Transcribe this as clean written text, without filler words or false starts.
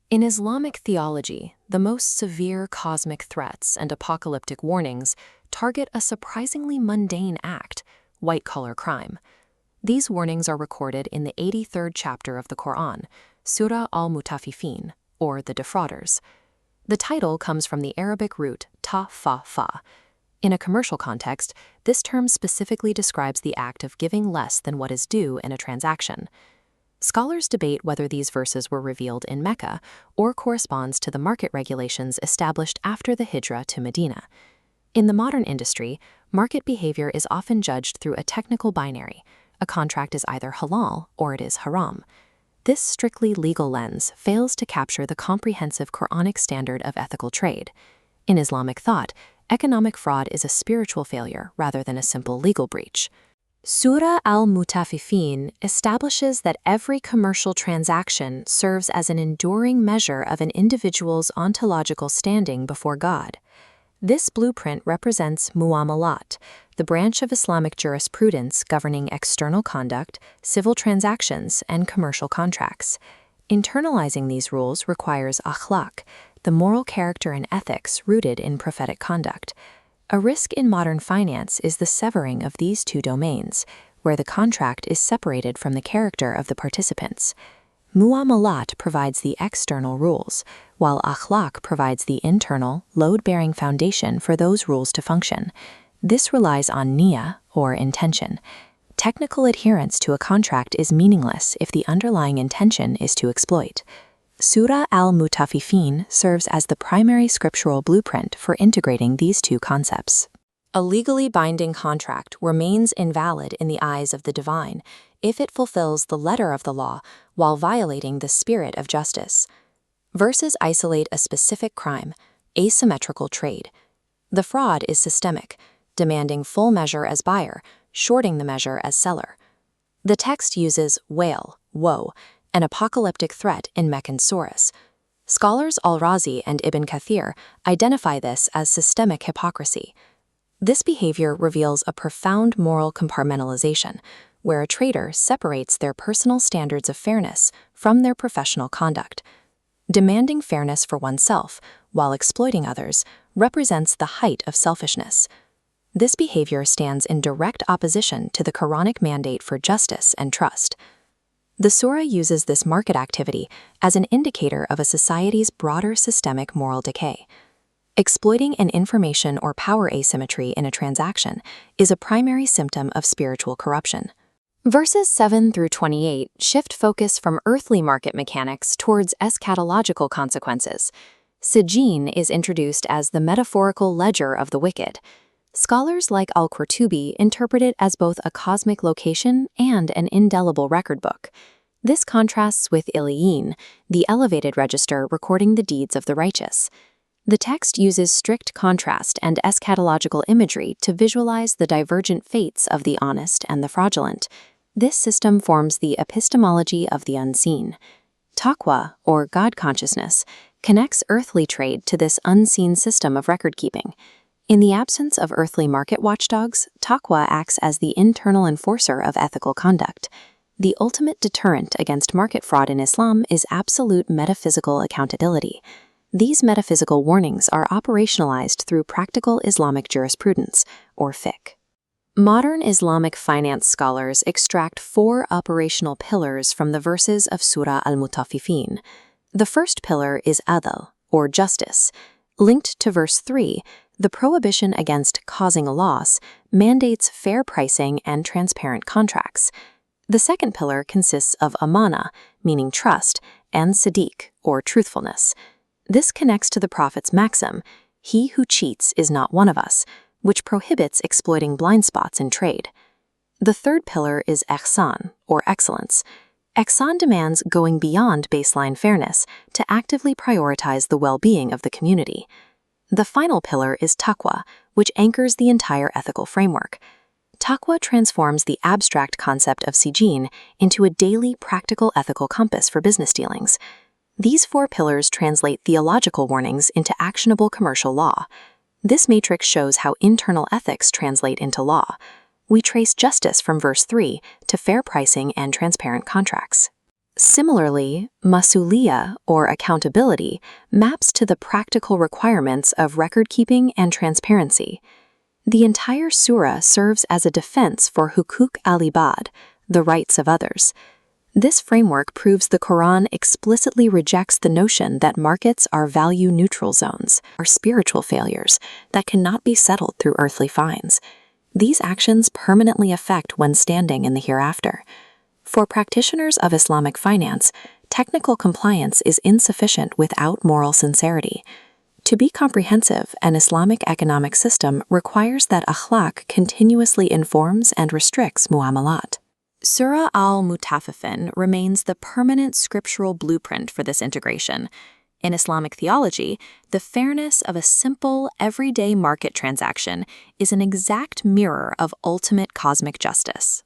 In Islamic theology, the most severe cosmic threats and apocalyptic warnings target a surprisingly mundane act, white-collar crime. These warnings are recorded in the 83rd chapter of the Quran, Surah Al-Mutaffifin, or the defrauders. The title comes from the Arabic root ta-fa-fa. In a commercial context, this term specifically describes the act of giving less than what is due in a transaction. Scholars debate whether these verses were revealed in Mecca or corresponds to the market regulations established after the Hijrah to Medina. In the modern industry, market behavior is often judged through a technical binary. A contract is either halal or it is haram. This strictly legal lens fails to capture the comprehensive Quranic standard of ethical trade. In Islamic thought, economic fraud is a spiritual failure rather than a simple legal breach. Surah Al-Mutaffifin establishes that every commercial transaction serves as an enduring measure of an individual's ontological standing before God. This blueprint represents muamalat, the branch of Islamic jurisprudence governing external conduct, civil transactions, and commercial contracts. Internalizing these rules requires akhlaq, the moral character and ethics rooted in prophetic conduct. A risk in modern finance is the severing of these two domains, where the contract is separated from the character of the participants. Muamalat provides the external rules, while akhlaq provides the internal, load-bearing foundation for those rules to function. This relies on niyyah, or intention. Technical adherence to a contract is meaningless if the underlying intention is to exploit. Surah Al-Mutaffifin serves as the primary scriptural blueprint for integrating these two concepts. A legally binding contract remains invalid in the eyes of the divine if it fulfills the letter of the law while violating the spirit of justice. Verses isolate a specific crime, asymmetrical trade. The fraud is systemic, demanding full measure as buyer, shorting the measure as seller. The text uses wail, woe, an apocalyptic threat in Meccan surahs. Scholars Al-Razi and Ibn Kathir identify this as systemic hypocrisy. This behavior reveals a profound moral compartmentalization, where a trader separates their personal standards of fairness from their professional conduct. Demanding fairness for oneself while exploiting others represents the height of selfishness. This behavior stands in direct opposition to the Quranic mandate for justice and trust. The surah uses this market activity as an indicator of a society's broader systemic moral decay. Exploiting an information or power asymmetry in a transaction is a primary symptom of spiritual corruption. Verses 7 through 28 shift focus from earthly market mechanics towards eschatological consequences. Sijin is introduced as the metaphorical ledger of the wicked. Scholars like Al-Qurtubi interpret it as both a cosmic location and an indelible record book. This contrasts with Iliyin, the elevated register recording the deeds of the righteous. The text uses strict contrast and eschatological imagery to visualize the divergent fates of the honest and the fraudulent. This system forms the epistemology of the unseen. Taqwa, or God consciousness, connects earthly trade to this unseen system of record-keeping. In the absence of earthly market watchdogs, taqwa acts as the internal enforcer of ethical conduct. The ultimate deterrent against market fraud in Islam is absolute metaphysical accountability. These metaphysical warnings are operationalized through practical Islamic jurisprudence, or fiqh. Modern Islamic finance scholars extract 4 operational pillars from the verses of Surah Al-Mutaffifin. The first pillar is adl, or justice. Linked to verse 3, the prohibition against causing a loss mandates fair pricing and transparent contracts. The second pillar consists of amana, meaning trust, and siddiq, or truthfulness. This connects to the Prophet's maxim, "He who cheats is not one of us," which prohibits exploiting blind spots in trade. The third pillar is ihsan, or excellence. Ihsan demands going beyond baseline fairness to actively prioritize the well-being of the community. The final pillar is taqwa, which anchors the entire ethical framework. Taqwa transforms the abstract concept of sijin into a daily practical ethical compass for business dealings. These 4 pillars translate theological warnings into actionable commercial law. This matrix shows how internal ethics translate into law. We trace justice from verse 3 to fair pricing and transparent contracts. Similarly, masuliya, or accountability, maps to the practical requirements of record-keeping and transparency. The entire surah serves as a defense for hukuk al-ibad, the rights of others. This framework proves the Quran explicitly rejects the notion that markets are value-neutral zones, or spiritual failures that cannot be settled through earthly fines. These actions permanently affect one's standing in the hereafter. For practitioners of Islamic finance, technical compliance is insufficient without moral sincerity. To be comprehensive, an Islamic economic system requires that akhlaq continuously informs and restricts muamalat. Surah Al-Mutaffifin remains the permanent scriptural blueprint for this integration. In Islamic theology, the fairness of a simple, everyday market transaction is an exact mirror of ultimate cosmic justice.